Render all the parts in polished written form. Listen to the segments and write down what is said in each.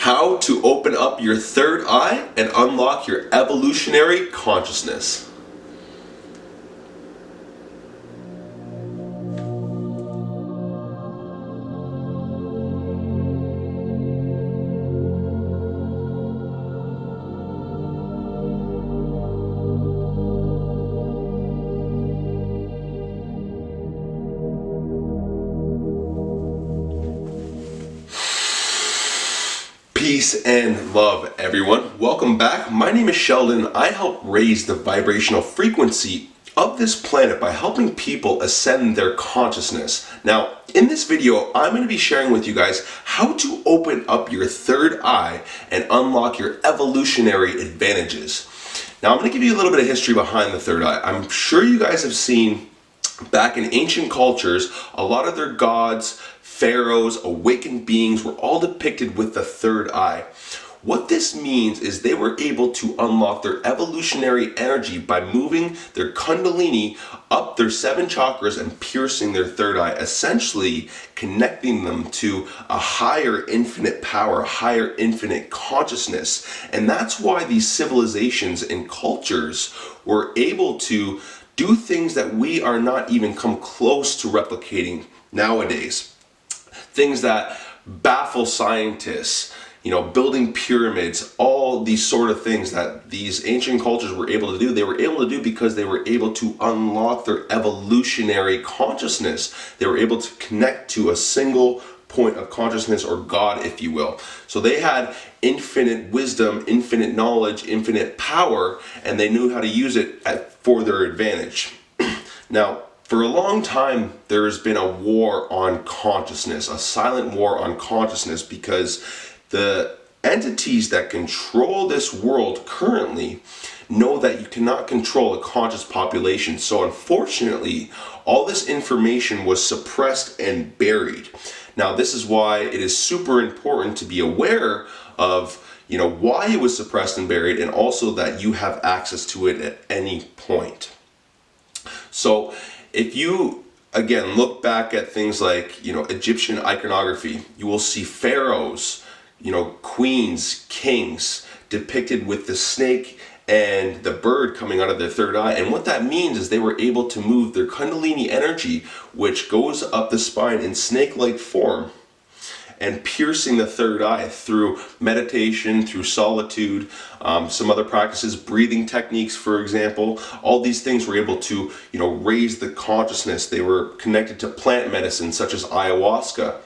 How to open up your third eye and unlock your evolutionary consciousness. Peace and love, everyone. Welcome back. My name is Sheldon. I help raise the vibrational frequency of this planet by helping people ascend their consciousness. Now, in this video, I'm going to be sharing with you guys how to open up your third eye and unlock your evolutionary advantages. Now, I'm going to give you a little bit of history behind the third eye. I'm sure you guys have seen back in ancient cultures, a lot of their gods, pharaohs, awakened beings were all depicted with the third eye. What this means is they were able to unlock their evolutionary energy by moving their kundalini up their 7 chakras and piercing their third eye, essentially connecting them to a higher infinite power, a higher infinite consciousness. And that's why these civilizations and cultures were able to do things that we are not even come close to replicating nowadays. Things that baffle scientists, building pyramids, all these sort of things that these ancient cultures were able to do, they were able to do because they were able to unlock their evolutionary consciousness. They were able to connect to a single point of consciousness, or God, if you will. So they had infinite wisdom, infinite knowledge, infinite power, and they knew how to use it for their advantage. Now, for a long time, there's been a war on consciousness, a silent war on consciousness, because the entities that control this world currently know that you cannot control a conscious population. So unfortunately, all this information was suppressed and buried. Now, this is why it is super important to be aware of why it was suppressed and buried, and also that you have access to it at any point. So if you, again, look back at things like, Egyptian iconography, you will see pharaohs, queens, kings depicted with the snake and the bird coming out of their third eye. And what that means is they were able to move their kundalini energy, which goes up the spine in snake-like form, and piercing the third eye through meditation, through solitude, some other practices, breathing techniques, for example. All these things were able to, raise the consciousness. They were connected to plant medicine such as ayahuasca,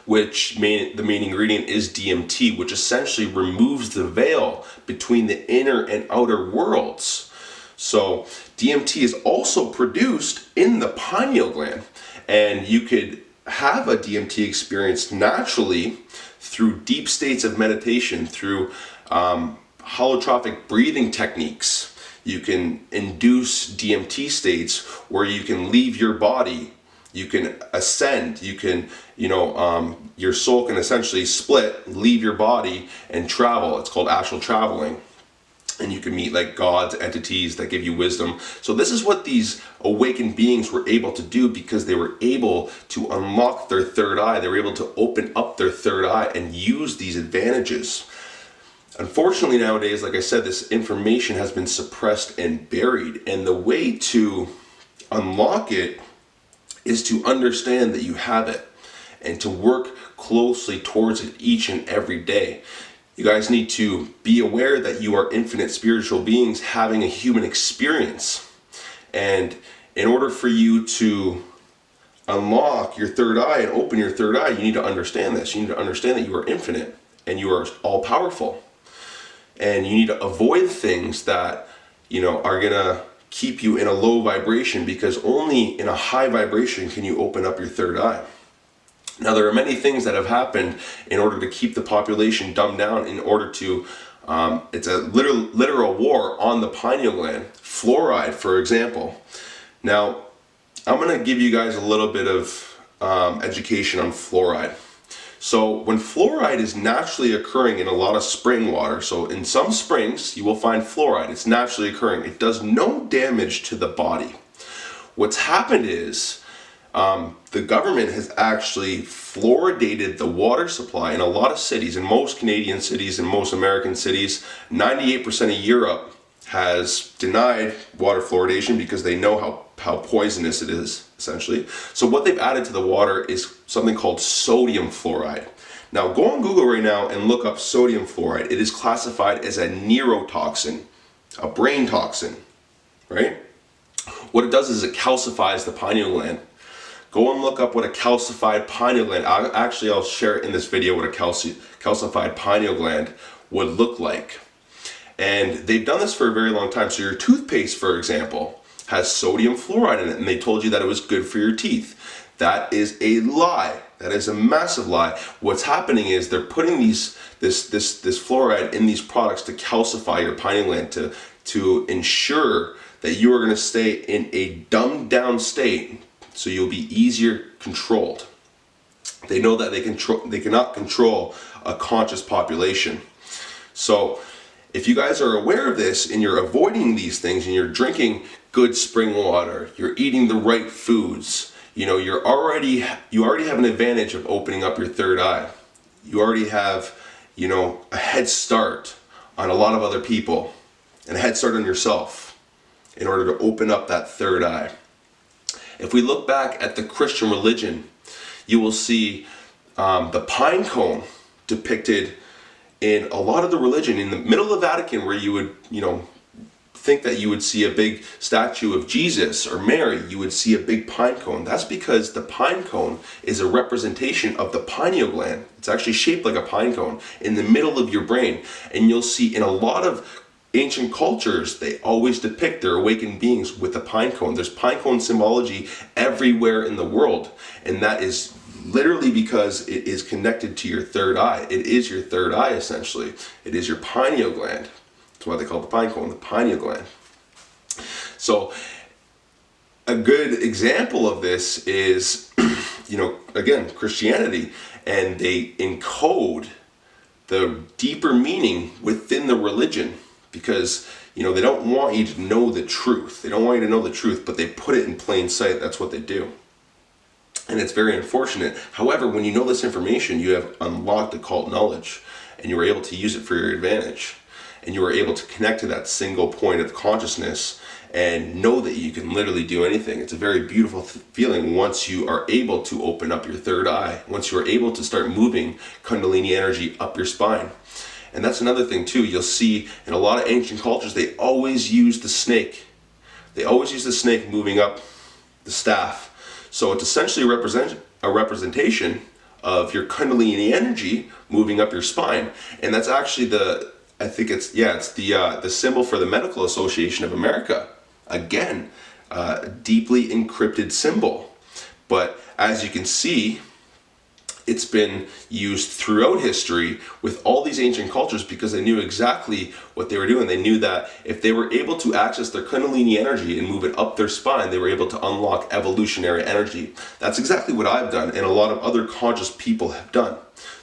which the main ingredient is DMT, which essentially removes the veil between the inner and outer worlds. So DMT is also produced in the pineal gland, and you could have a DMT experience naturally through deep states of meditation, through holotropic breathing techniques. You can induce DMT states where you can leave your body, you can ascend, you can, your soul can essentially split, leave your body and travel. It's called astral traveling. And you can meet like gods, entities that give you wisdom. So this is what these awakened beings were able to do, because they were able to unlock their third eye. They were able to open up their third eye and use these advantages. Unfortunately, nowadays, like I said, this information has been suppressed and buried. And the way to unlock it is to understand that you have it and to work closely towards it each and every day. You guys need to be aware that you are infinite spiritual beings having a human experience. And in order for you to unlock your third eye and open your third eye, you need to understand this. You need to understand that you are infinite and you are all powerful. And you need to avoid things that, are going to keep you in a low vibration, because only in a high vibration can you open up your third eye. Now, there are many things that have happened in order to keep the population dumbed down, in order to, it's a literal war on the pineal gland. Fluoride, for example. Now, I'm going to give you guys a little bit of education on fluoride. So when fluoride is naturally occurring in a lot of spring water, so in some springs you will find fluoride, it's naturally occurring. It does no damage to the body. What's happened is The government has actually fluoridated the water supply in a lot of cities, in most Canadian cities, in most American cities. 98% of Europe has denied water fluoridation because they know how poisonous it is, essentially. So what they've added to the water is something called sodium fluoride. Now go on Google right now and look up sodium fluoride. It is classified as a neurotoxin, a brain toxin, right? What it does is it calcifies the pineal gland. Go and look up what a calcified pineal gland, I'll share it in this video what a calcified pineal gland would look like. And they've done this for a very long time. So your toothpaste, for example, has sodium fluoride in it, and they told you that it was good for your teeth. That is a lie. That is a massive lie. What's happening is they're putting this fluoride in these products to calcify your pineal gland, to ensure that you are going to stay in a dumbed down state, so you'll be easier controlled. They know that they cannot control a conscious population. So if you guys are aware of this and you're avoiding these things and you're drinking good spring water, you're eating the right foods, you already have an advantage of opening up your third eye. You already have, a head start on a lot of other people and a head start on yourself in order to open up that third eye. If we look back at the Christian religion, you will see the pine cone depicted in a lot of the religion. In the middle of the Vatican, where you would, think that you would see a big statue of Jesus or Mary, you would see a big pine cone. That's because the pine cone is a representation of the pineal gland. It's actually shaped like a pine cone in the middle of your brain. And you'll see in a lot of ancient cultures, they always depict their awakened beings with the pine cone. There's pine cone symbology everywhere in the world, and that is literally because it is connected to your third eye. It is your third eye, essentially. It is your pineal gland. That's why they call it the pine cone, the pineal gland. So a good example of this is, again, Christianity, and they encode the deeper meaning within the religion. Because, they don't want you to know the truth. They don't want you to know the truth, but they put it in plain sight. That's what they do. And it's very unfortunate. However, when you know this information, you have unlocked occult knowledge, and you are able to use it for your advantage. And you are able to connect to that single point of consciousness and know that you can literally do anything. It's a very beautiful feeling once you are able to open up your third eye, once you are able to start moving Kundalini energy up your spine. And that's another thing too. You'll see in a lot of ancient cultures, they always use the snake. They always use the snake moving up the staff. So it's essentially a representation of your Kundalini energy moving up your spine. And that's actually the symbol for the Medical Association of America. Again, deeply encrypted symbol. But as you can see, it's been used throughout history with all these ancient cultures because they knew exactly what they were doing. They knew that if they were able to access their Kundalini energy and move it up their spine, they were able to unlock evolutionary energy. That's exactly what I've done, and a lot of other conscious people have done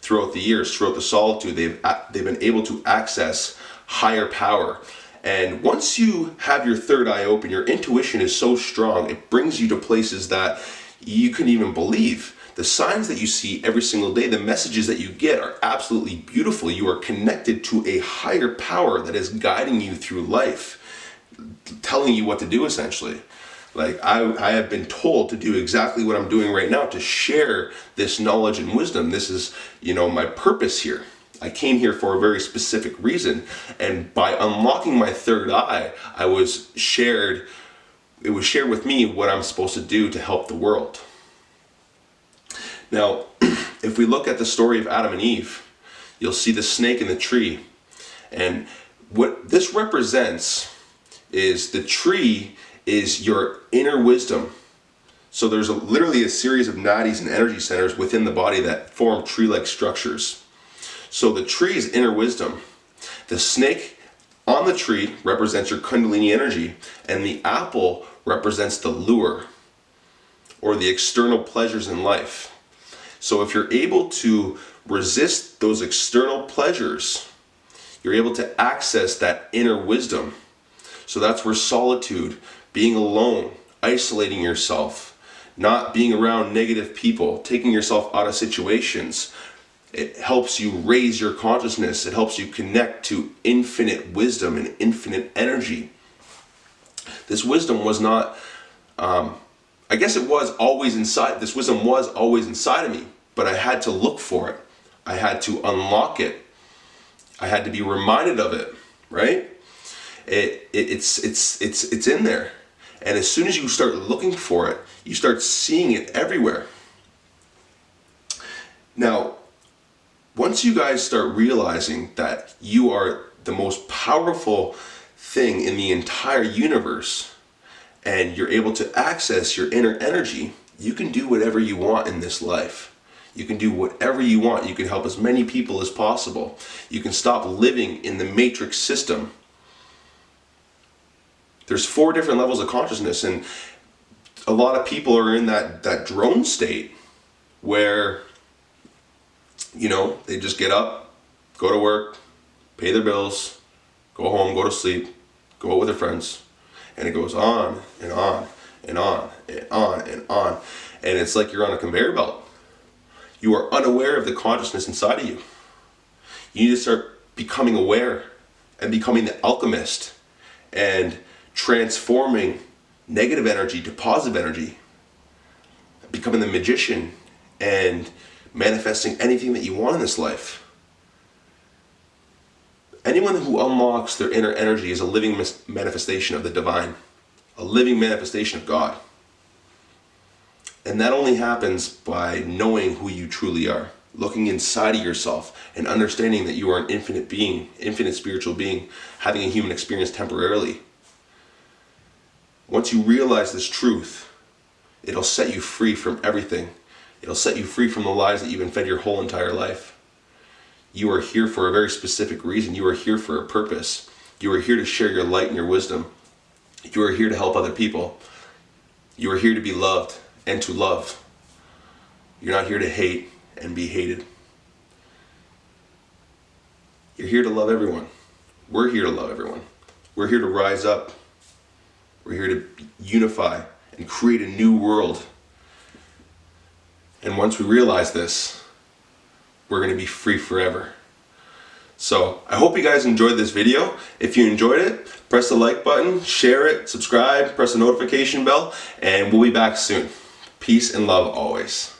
throughout the years, throughout the solitude. They've been able to access higher power. And once you have your third eye open, your intuition is so strong, it brings you to places that you couldn't even believe. The signs that you see every single day, the messages that you get are absolutely beautiful. You are connected to a higher power that is guiding you through life, telling you what to do, essentially. Like I have been told to do exactly what I'm doing right now, to share this knowledge and wisdom. This is, my purpose here. I came here for a very specific reason, and by unlocking my third eye, it was shared with me what I'm supposed to do to help the world. Now, if we look at the story of Adam and Eve, you'll see the snake in the tree. And what this represents is the tree is your inner wisdom. So there's literally a series of nadis and energy centers within the body that form tree-like structures. So the tree is inner wisdom. The snake on the tree represents your Kundalini energy, and the apple represents the lure or the external pleasures in life. So if you're able to resist those external pleasures, you're able to access that inner wisdom. So that's where solitude, being alone, isolating yourself, not being around negative people, taking yourself out of situations. It helps you raise your consciousness. It helps you connect to infinite wisdom and infinite energy. This wisdom was not, I guess it was always inside, this wisdom was always inside of me, but I had to look for it. I had to unlock it. I had to be reminded of it, right? It's in there. And as soon as you start looking for it, you start seeing it everywhere. Now, once you guys start realizing that you are the most powerful thing in the entire universe, and you're able to access your inner energy, you can do whatever you want in this life. You can do whatever you want. You can help as many people as possible. You can stop living in the matrix system. There's 4 different levels of consciousness, and a lot of people are in that drone state where, you know, they just get up, go to work, pay their bills, go home, go to sleep, go out with their friends, and it goes on and on and on and on and on. And it's like you're on a conveyor belt. You are unaware of the consciousness inside of you. You need to start becoming aware and becoming the alchemist and transforming negative energy to positive energy, becoming the magician and manifesting anything that you want in this life. Anyone who unlocks their inner energy is a living manifestation of the divine, a living manifestation of God. And that only happens by knowing who you truly are, looking inside of yourself and understanding that you are an infinite being, infinite spiritual being, having a human experience temporarily. Once you realize this truth, it'll set you free from everything. It'll set you free from the lies that you've been fed your whole entire life. You are here for a very specific reason. You are here for a purpose. You are here to share your light and your wisdom. You are here to help other people. You are here to be loved and to love. You're not here to hate and be hated. You're here to love everyone. We're here to love everyone. We're here to rise up. We're here to unify and create a new world. And once we realize this, we're going to be free forever. So I hope you guys enjoyed this video. If you enjoyed it, press the like button, share it, subscribe, press the notification bell, and we'll be back soon. Peace and love always.